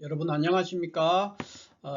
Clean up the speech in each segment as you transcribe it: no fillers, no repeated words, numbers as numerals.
여러분 안녕하십니까?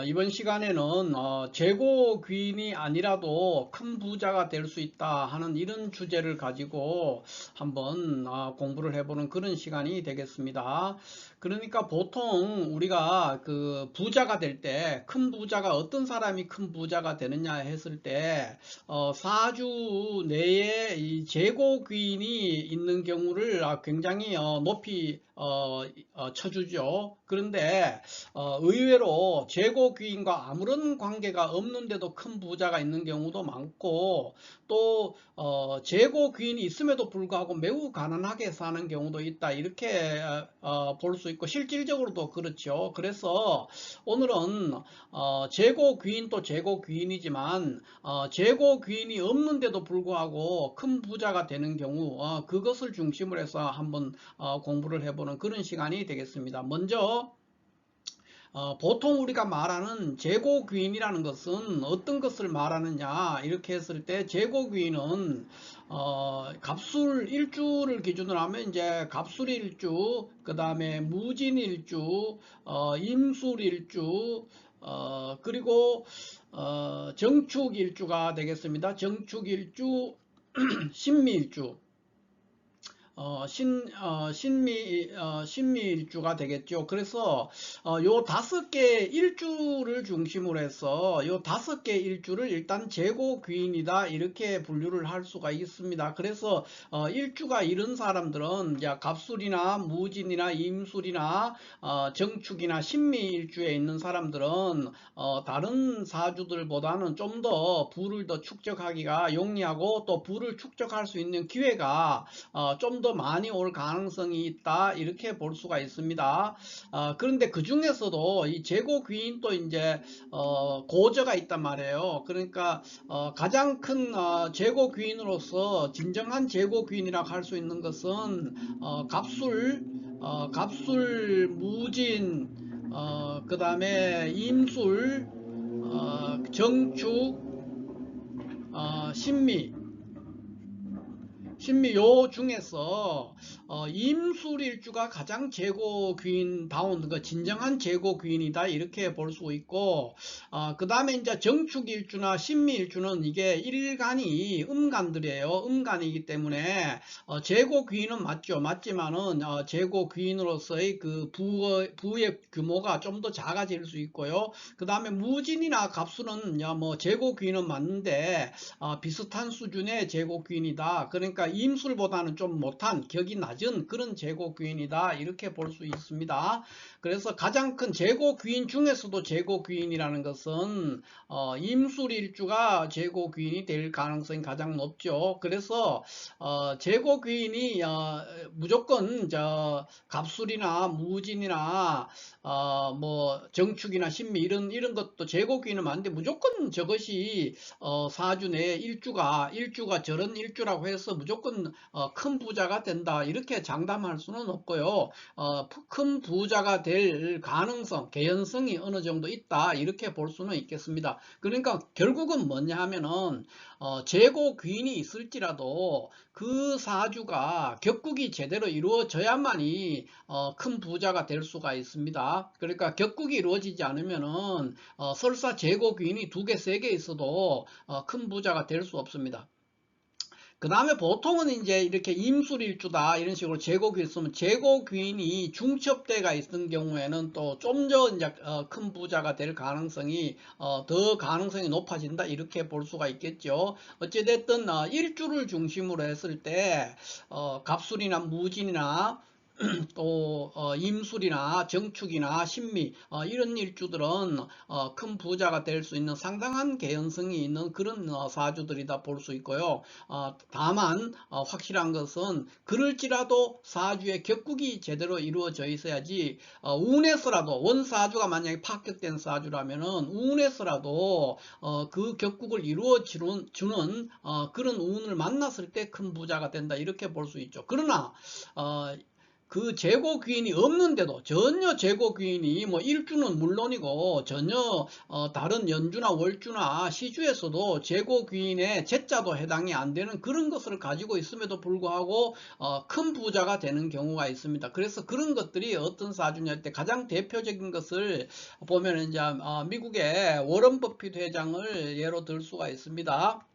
이번 시간에는 재고 귀인이 아니라도 큰 부자가 될 수 있다 하는 이런 주제를 가지고 한번 공부를 해보는 그런 시간이 되겠습니다. 그러니까 보통 우리가 그 부자가 될 때, 큰 부자가 어떤 사람이 큰 부자가 되느냐 했을 때 사주 내에 이 재고 귀인이 있는 경우를 굉장히 높이 쳐주죠. 그런데 의외로 재고 귀인과 아무런 관계가 없는데도 큰 부자가 있는 경우도 많고, 또 재고 귀인이 있음에도 불구하고 매우 가난하게 사는 경우도 있다, 이렇게 볼 수 있고 실질적으로도 그렇죠. 그래서 오늘은 재고 귀인도 재고 귀인이지만 재고 귀인이 없는데도 불구하고 큰 부자가 되는 경우, 그것을 중심으로 해서 한번 공부를 해보는 그런 시간이 되겠습니다. 먼저 보통 우리가 말하는 재고귀인이라는 것은 어떤 것을 말하느냐 이렇게 했을 때, 재고귀인은 갑술 일주를 기준으로 하면 이제 갑술 일주, 그 다음에 무진 일주, 임술 일주, 그리고 정축 일주가 되겠습니다. 정축 일주, 신미 일주, 신미일주가 되겠죠. 그래서 요 5개 일주를 중심으로 해서 요 5개 일주를 일단 재고귀인이다 이렇게 분류를 할 수가 있습니다. 그래서 일주가 이런 사람들은 이제 갑술이나 무진이나 임술이나 정축이나 신미일주에 있는 사람들은 다른 사주들보다는 좀 더 부를 더 축적하기가 용이하고, 또 부를 축적할 수 있는 기회가 좀 더 많이 올 가능성이 있다 이렇게 볼 수가 있습니다. 그런데 그 중에서도 이 재고 귀인도 이제 고저가 있단 말이에요. 그러니까 가장 큰 재고 귀인으로서 진정한 재고 귀인이라고 할 수 있는 것은 갑술, 무진, 그 다음에 임술, 정축, 신미 요 중에서 임술일주가 가장 재고귀인다운 그 진정한 재고귀인이다 이렇게 볼 수 있고, 그 다음에 이제 정축일주나 신미일주는 이게 일간이 음간들이에요. 음간이기 때문에 재고귀인은 맞지만은 재고귀인으로서의 그 부의 규모가 좀 더 작아질 수 있고요. 그 다음에 무진이나 갑수는 뭐 재고귀인은 맞는데 비슷한 수준의 재고귀인이다. 그러니까 임술보다는 좀 못한, 격이 낮은 그런 재고귀인이다 이렇게 볼 수 있습니다. 그래서 가장 큰 재고귀인 중에서도 재고귀인이라는 것은 임술일주가 재고귀인이 될 가능성이 가장 높죠. 그래서 재고귀인이 무조건 갑술이나 무진이나 뭐 정축이나 신미 이런 것도 재고귀인은 많은데, 무조건 저것이 사주 내에 일주가 저런 일주라고 해서 무조건 큰 부자가 된다 이렇게 장담할 수는 없고요. 큰 부자가 될 가능성, 개연성이 어느 정도 있다 이렇게 볼 수는 있겠습니다. 그러니까 결국은 뭐냐 하면은 재고 귀인이 있을지라도 그 사주가 격국이 제대로 이루어져야만이 큰 부자가 될 수가 있습니다. 그러니까 격국이 이루어지지 않으면은 설사 재고 귀인이 2개, 3개 있어도 큰 부자가 될 수 없습니다. 그 다음에 보통은 이제 이렇게 임술일주다 이런 식으로 재고귀인 쓰면, 재고귀인이 중첩대가 있는 경우에는 또 좀 더 이제 큰 부자가 될 가능성이 더 가능성이 높아진다 이렇게 볼 수가 있겠죠. 어찌됐든 일주를 중심으로 했을 때 갑술이나 무진이나 또 임술이나 정축이나 신미 이런 일주들은 큰 부자가 될 수 있는 상당한 개연성이 있는 그런 사주들이다 볼 수 있고요. 다만 확실한 것은 그럴지라도 사주의 격국이 제대로 이루어져 있어야지, 운에서라도, 원사주가 만약에 파격된 사주라면은 운에서라도 그 격국을 이루어 주는 그런 운을 만났을 때 큰 부자가 된다 이렇게 볼 수 있죠. 그러나 그 재고 귀인이 없는데도 전혀 재고 귀인이 뭐 일주는 물론이고 전혀 다른 연주나 월주나 시주에서도 재고 귀인의 제자도 해당이 안 되는 그런 것을 가지고 있음에도 불구하고 큰 부자가 되는 경우가 있습니다. 그래서 그런 것들이 어떤 사주냐 할 때 가장 대표적인 것을 보면 이제 미국의 워런 버핏 회장을 예로 들 수가 있습니다.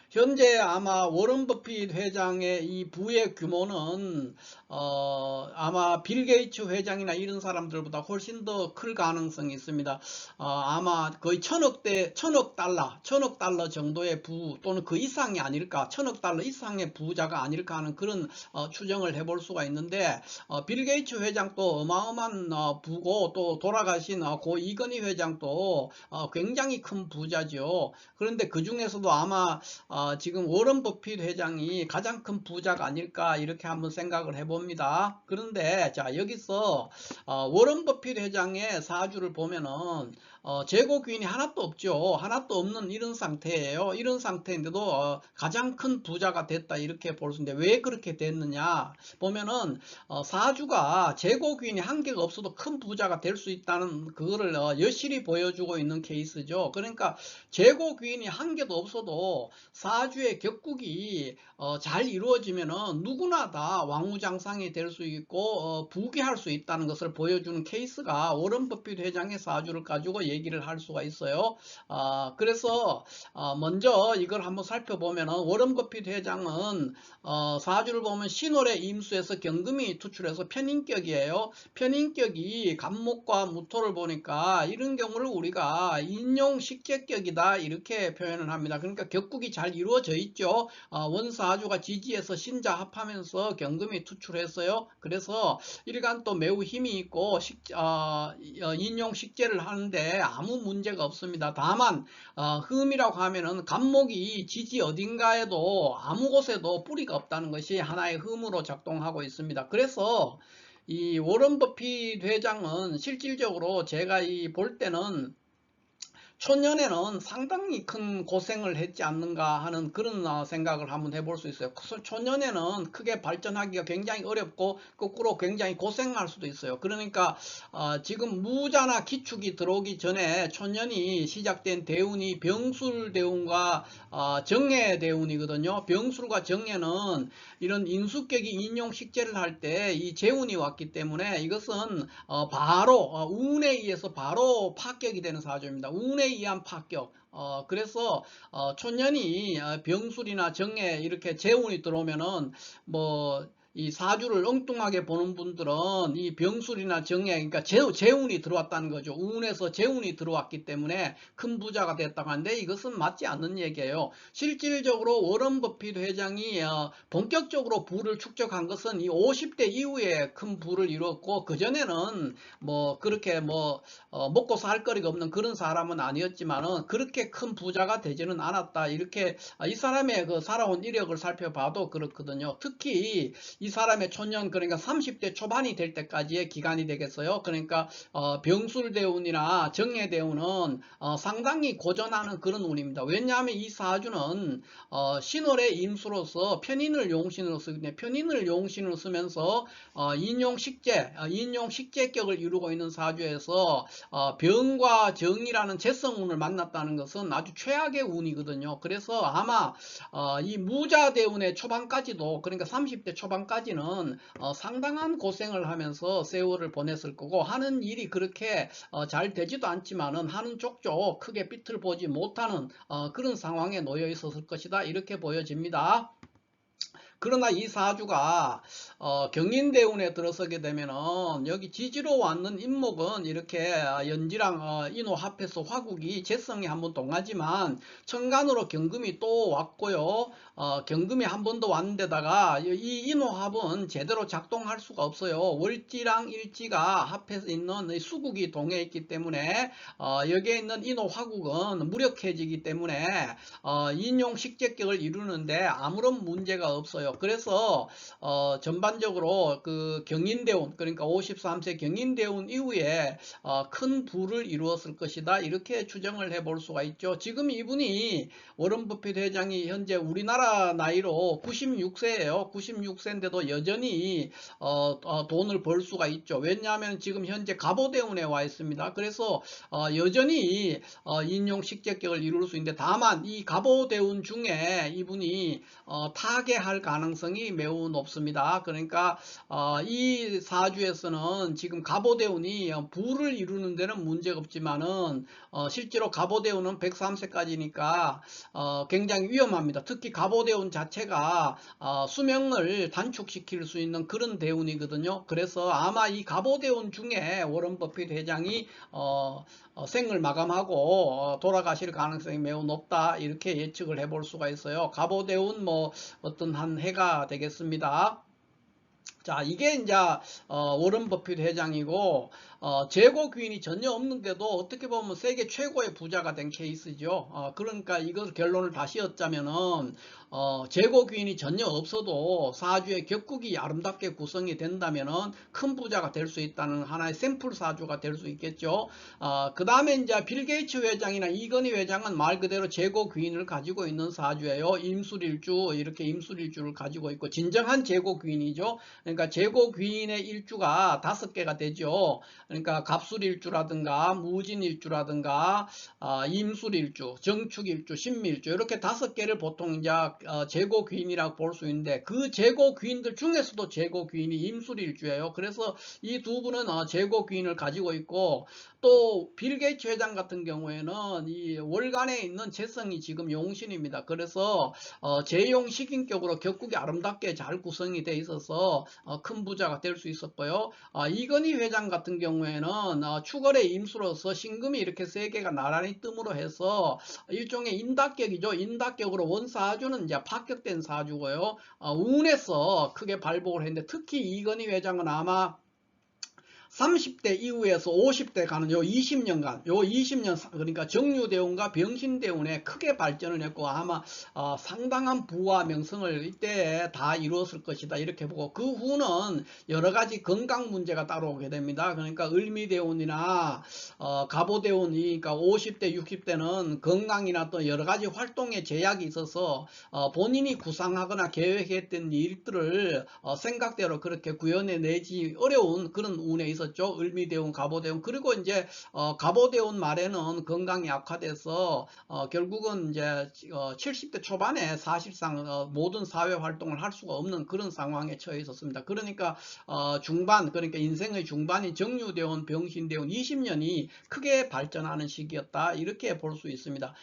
현재 아마 워런 버핏 회장의 이 부의 규모는 아마 빌 게이츠 회장이나 이런 사람들보다 훨씬 더 클 가능성이 있습니다. 아마 거의 천억 달러 정도의 부 또는 그 이상이 아닐까, 천억 달러 이상의 부자가 아닐까 하는 그런 추정을 해볼 수가 있는데, 빌 게이츠 회장도 어마어마한 부고, 또 돌아가신 고 이건희 회장도 굉장히 큰 부자죠. 그런데 그 중에서도 아마 지금 워런 버핏 회장이 가장 큰 부자가 아닐까 이렇게 한번 생각을 해봅니다. 그런데 자, 여기서 워런 버핏 회장의 사주를 보면은 재고 귀인이 하나도 없죠. 하나도 없는 이런 상태예요. 이런 상태인데도 가장 큰 부자가 됐다 이렇게 볼 수 있는데, 왜 그렇게 됐느냐 보면은 사주가 재고 귀인이 한 개가 없어도 큰 부자가 될 수 있다는 그거를 여실히 보여주고 있는 케이스죠. 그러니까 재고 귀인이 한 개도 없어도 사주의 격국이 잘 이루어지면은 누구나 다 왕우장상이 될 수 있고 부귀할 수 있다는 것을 보여주는 케이스가 워런 버핏 회장의 사주를 가지고 얘기를 할 수가 있어요. 그래서 먼저 이걸 한번 살펴보면은 워런 버핏 회장은 사주를 보면 신월의 임수에서 경금이 투출해서 편인격이에요. 편인격이 간목과 무토를 보니까 이런 경우를 우리가 인용식재격이다 이렇게 표현을 합니다. 그러니까 격국이 잘 이루어져 있죠. 원사주가 지지해서 신자 합하면서 경금이 투출했어요. 그래서 일간 또 매우 힘이 있고 인용식재를 하는데 아무 문제가 없습니다. 다만 흠이라고 하면은 간목이 지지 어딘가에도 아무 곳에도 뿌리가 없다는 것이 하나의 흠으로 작동하고 있습니다. 그래서 이 워런 버핏 회장은 실질적으로 제가 볼 때는 초년에는 상당히 큰 고생을 했지 않는가 하는 그런 생각을 한번 해볼 수 있어요. 초년에는 크게 발전하기가 굉장히 어렵고 거꾸로 굉장히 고생할 수도 있어요. 그러니까 지금 무자나 기축이 들어오기 전에 초년이 시작된 대운이 병술대운과 정해대운이거든요. 병술과 정해는 이런 인수격이 인용식재를 할 때 이 재운이 왔기 때문에 이것은 바로 운에 의해서 바로 파격이 되는 사주입니다. 운에 의한 파격. 그래서 초년이 병술이나 정해 이렇게 재운이 들어오면은 뭐 이 사주를 엉뚱하게 보는 분들은 이 병술이나 정해, 그러니까 재운이 들어왔다는 거죠. 운에서 재운이 들어왔기 때문에 큰 부자가 됐다고 하는데, 이것은 맞지 않는 얘기예요. 실질적으로 워런 버핏 회장이 본격적으로 부를 축적한 것은 이 50대 이후에 큰 부를 이뤘고, 그전에는 뭐 그렇게 먹고 살 거리가 없는 그런 사람은 아니었지만은 그렇게 큰 부자가 되지는 않았다. 이렇게 이 사람의 그 살아온 이력을 살펴봐도 그렇거든요. 특히 이 사람의 초년, 그러니까 30대 초반이 될 때까지의 기간이 되겠어요. 그러니까 병술대운이나 정해대운은 상당히 고전하는 그런 운입니다. 왜냐하면 이 사주는 신월의 임수로서 편인을 용신으로 쓰기 때문에 편인을 용신으로 쓰면서 인용식재격을 이루고 있는 사주에서 병과 정이라는 재성운을 만났다는 것은 아주 최악의 운이거든요. 그래서 아마 이 무자대운의 초반까지도, 그러니까 30대 초반까지는 상당한 고생을 하면서 세월을 보냈을 거고, 하는 일이 그렇게 잘 되지도 않지만은 하는 쪽쪽 크게 삐틀 보지 못하는 그런 상황에 놓여 있었을 것이다 이렇게 보여집니다. 그러나 이 사주가 경인대운에 들어서게 되면은 여기 지지로 왔는 인목은 이렇게 연지랑 인호 합해서 화국이 재성이 한번 동하지만 천간으로 경금이 또 왔고요. 경금이 한 번 더 왔는데다가 이 인호합은 제대로 작동할 수가 없어요. 월지랑 일지가 합해서 있는 수국이 동해 있기 때문에 여기에 있는 인호 화국은 무력해지기 때문에 인용식재격을 이루는데 아무런 문제가 없어요. 있어요. 그래서 전반적으로 그 경인대운, 그러니까 53세 경인대운 이후에 큰 부를 이루었을 것이다, 이렇게 추정을 해볼 수가 있죠. 지금 이분이 워런 버핏 회장이 현재 우리나라 나이로 96세예요. 96세인데도 여전히 돈을 벌 수가 있죠. 왜냐하면 지금 현재 가보대운에 와 있습니다. 그래서 여전히 인용 식재격을 이룰 수 있는데, 다만 이 가보대운 중에 이분이 타계할 가능성이 매우 높습니다. 그러니까 이 사주에서는 지금 가보대운이 부를 이루는 데는 문제가 없지만은 실제로 가보대운은 103세까지니까 굉장히 위험합니다. 특히 가보대운 자체가 수명을 단축시킬 수 있는 그런 대운이거든요. 그래서 아마 이 가보대운 중에 워런 버핏 회장이 생을 마감하고 돌아가실 가능성이 매우 높다, 이렇게 예측을 해볼 수가 있어요. 가보대운 뭐 어떤 한 해가 되겠습니다. 자, 이게 이제 워런 버핏 회장이고, 재고 귀인이 전혀 없는데도 어떻게 보면 세계 최고의 부자가 된 케이스죠. 그러니까 이걸 결론을 다시 얻자면은 재고 귀인이 전혀 없어도 사주의 격국이 아름답게 구성이 된다면은 큰 부자가 될 수 있다는 하나의 샘플 사주가 될 수 있겠죠. 그 다음에 이제 빌 게이츠 회장이나 이건희 회장은 말 그대로 재고 귀인을 가지고 있는 사주예요. 임술일주, 이렇게 임술일주를 가지고 있고, 진정한 재고 귀인이죠. 그러니까 재고 귀인의 일주가 5개가 되죠. 그러니까 갑술일주라든가 무진일주라든가 임술일주, 정축일주, 신미일주, 이렇게 5개를 보통 이제 재고 귀인이라고 볼 수 있는데, 그 재고 귀인들 중에서도 재고 귀인이 임술일주예요. 그래서 이 두 분은 재고 귀인을 가지고 있고, 또 빌 게이츠 회장 같은 경우에는 이 월간에 있는 재성이 지금 용신입니다. 그래서 재용식인격으로 격국이 아름답게 잘 구성이 돼 있어서 큰 부자가 될 수 있었고요. 이건희 회장 같은 경우에는 축월의 임수로서 신금이 이렇게 3개가 나란히 뜸으로 해서 일종의 인닥격이죠. 인닥격으로 원사주는 이제 파격된 사주고요. 운에서 크게 발복을 했는데, 특히 이건희 회장은 아마 30대 이후에서 50대 가는 요 20년간, 요 20년, 그러니까 정유대운과 병신대운에 크게 발전을 했고, 아마 상당한 부와 명성을 이때 다 이루었을 것이다, 이렇게 보고, 그 후는 여러가지 건강 문제가 따라오게 됩니다. 그러니까 을미대운이나 가보대운이, 그러니까 50대 60대는 건강이나 또 여러가지 활동에 제약이 있어서 본인이 구상하거나 계획했던 일들을 생각대로 그렇게 구현해내지 어려운 그런 운에 있었죠. 을미대운, 가보대운. 그리고 이제 가보대운 말에는 건강이 악화돼서 결국은 이제 70대 초반에 사실상 모든 사회 활동을 할 수가 없는 그런 상황에 처해 있었습니다. 그러니까 중반, 그러니까 인생의 중반이 정유대운, 병신대운 20년이 크게 발전하는 시기였다, 이렇게 볼 수 있습니다.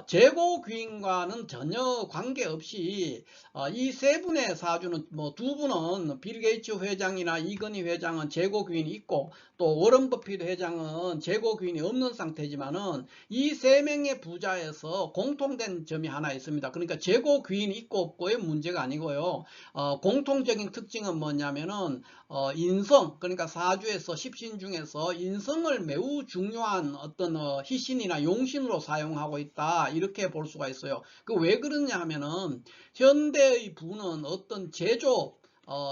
재고 귀인과는 전혀 관계없이 이 세 분의 사주는, 뭐 두 분은 빌 게이츠 회장이나 이건희 회장은 재고 귀인이 있고, 또 워런 버핏 회장은 재고 귀인이 없는 상태지만은 이 세 명의 부자에서 공통된 점이 하나 있습니다. 그러니까 재고 귀인이 있고 없고의 문제가 아니고요. 공통적인 특징은 뭐냐면은 인성, 그러니까 사주에서 십신 중에서 인성을 매우 중요한 어떤 희신이나 용신으로 사용하고 있다, 이렇게 볼 수가 있어요. 그 왜 그러냐 하면은 현대의 부는 어떤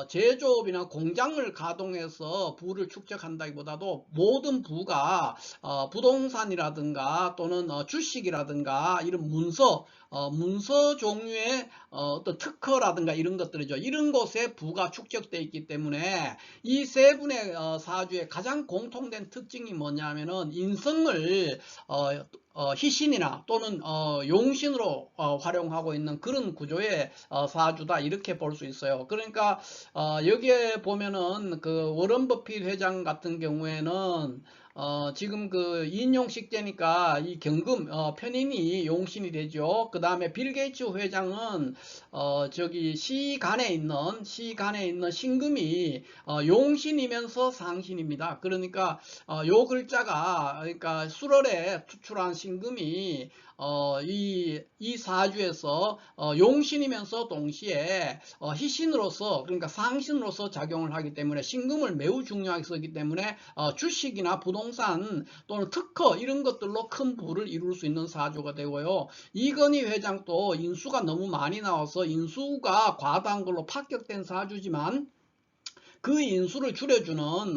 제조업이나 공장을 가동해서 부를 축적한다기보다도 모든 부가 부동산이라든가 또는 주식이라든가 이런 문서 종류의 어떤 특허라든가 이런 것들이죠. 이런 곳에 부가 축적되어 있기 때문에 이 세 분의 사주의 가장 공통된 특징이 뭐냐면은 인성을 희신이나 또는 용신으로 활용하고 있는 그런 구조의 사주다, 이렇게 볼 수 있어요. 그러니까 여기에 보면은 그 워런 버핏 회장 같은 경우에는 지금 그 인용식재니까 이 경금 편인이 용신이 되죠. 그 다음에 빌 게이츠 회장은 저기 시간에 있는 신금이 용신이면서 상신입니다. 그러니까 요 글자가, 그러니까 수월에 투출한 신금이 이 사주에서 용신이면서 동시에 희신으로서, 그러니까 상신으로서 작용을 하기 때문에 신금을 매우 중요하게 쓰기 때문에 주식이나 부동산 부동산 또는 특허 이런 것들로 큰 부를 이룰 수 있는 사주가 되고요. 이건희 회장도 인수가 너무 많이 나와서 인수가 과다한 걸로 합격된 사주지만 그 인수를 줄여주는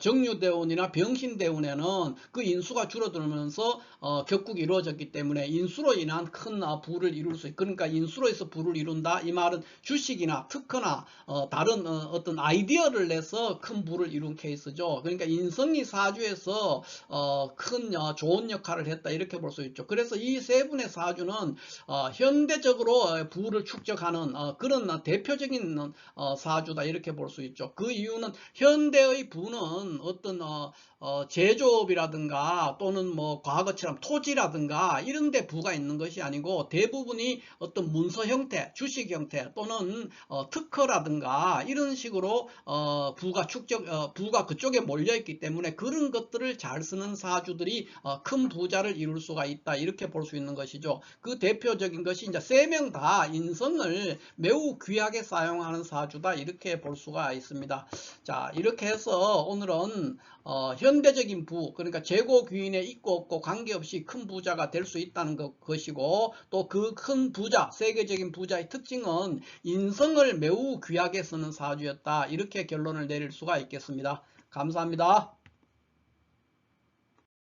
정유대운이나 병신대운에는 그 인수가 줄어들면서 격국이 이루어졌기 때문에 인수로 인한 큰 부를 이룰 수 있고, 그러니까 인수로 해서 부를 이룬다 이 말은 주식이나 특허나 다른 어떤 아이디어를 내서 큰 부를 이룬 케이스죠. 그러니까 인성이 사주에서 큰 좋은 역할을 했다 이렇게 볼 수 있죠. 그래서 이 세 분의 사주는 현대적으로 부를 축적하는 그런 대표적인 사주다 이렇게 볼 수 있죠. 그 이유는 현대의 부는 어떤 제조업이라든가 또는 뭐 과거처럼 토지라든가 이런 데 부가 있는 것이 아니고 대부분이 어떤 문서 형태, 주식 형태 또는 특허라든가 이런 식으로 부가 그쪽에 몰려 있기 때문에 그런 것들을 잘 쓰는 사주들이 큰 부자를 이룰 수가 있다 이렇게 볼 수 있는 것이죠. 그 대표적인 것이 이제 세 명 다 인성을 매우 귀하게 사용하는 사주다 이렇게 볼 수가 있습니다. 자, 이렇게 해서 오늘은 현대적인 부, 그러니까 재고 귀인에 있고 없고 관계없이 큰 부자가 될 수 있다는 것이고, 또 그 큰 부자, 세계적인 부자의 특징은 인성을 매우 귀하게 쓰는 사주였다 이렇게 결론을 내릴 수가 있겠습니다. 감사합니다.